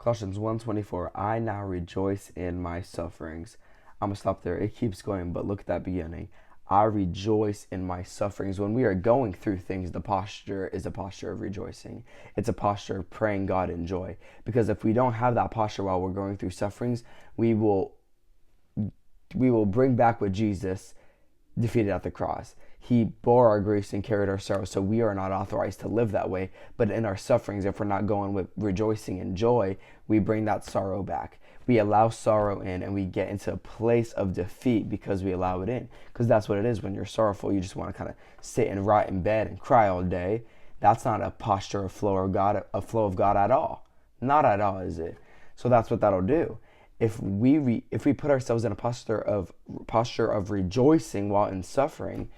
Colossians 1:24, I now rejoice in my sufferings. I'm going to stop there. It keeps going, but look at that beginning. I rejoice in my sufferings. When we are going through things, the posture is a posture of rejoicing. It's a posture of praying God in joy. Because if we don't have that posture while we're going through sufferings, we will bring back what Jesus defeated at the cross. He bore our griefs and carried our sorrows, so we are not authorized to live that way. But in our sufferings, if we're not going with rejoicing and joy, we bring that sorrow back. We allow sorrow in, and we get into a place of defeat because we allow it in. Because that's what it is. When you're sorrowful, you just want to kind of sit and rot in bed and cry all day. That's not a posture of flow of God, a flow of God at all. Not at all, is it? So that's what that'll do. If we put ourselves in a posture of rejoicing while in suffering,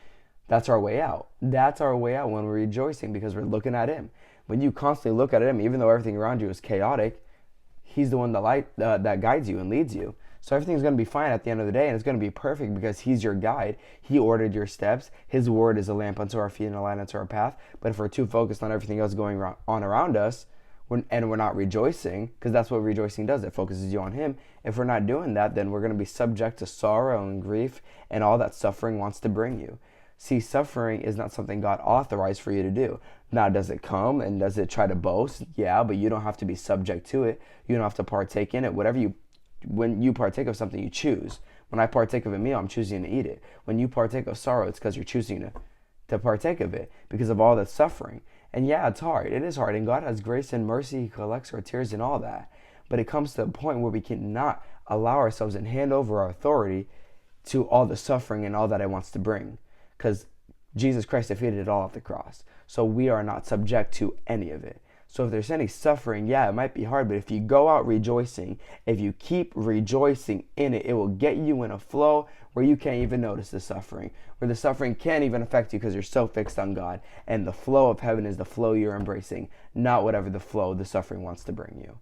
that's our way out. That's our way out when we're rejoicing, because we're looking at Him. When you constantly look at Him, even though everything around you is chaotic, He's the one that guides you and leads you. So everything's going to be fine at the end of the day, and it's going to be perfect because He's your guide. He ordered your steps. His word is a lamp unto our feet and a light unto our path. But if we're too focused on everything else going on around us, and we're not rejoicing, because that's what rejoicing does. It focuses you on Him. If we're not doing that, then we're going to be subject to sorrow and grief and all that suffering wants to bring you. See, suffering is not something God authorized for you to do. Now, does it come and does it try to boast? Yeah, but you don't have to be subject to it. You don't have to partake in it. When you partake of something, you choose. When I partake of a meal, I'm choosing to eat it. When you partake of sorrow, it's because you're choosing to partake of it because of all that suffering. And yeah, it's hard. It is hard. And God has grace and mercy. He collects our tears and all that. But it comes to a point where we cannot allow ourselves and hand over our authority to all the suffering and all that it wants to bring. Because Jesus Christ defeated it all at the cross. So we are not subject to any of it. So if there's any suffering, yeah, it might be hard. But if you go out rejoicing, if you keep rejoicing in it, it will get you in a flow where you can't even notice the suffering, where the suffering can't even affect you because you're so fixed on God. And the flow of heaven is the flow you're embracing, not whatever the flow the suffering wants to bring you.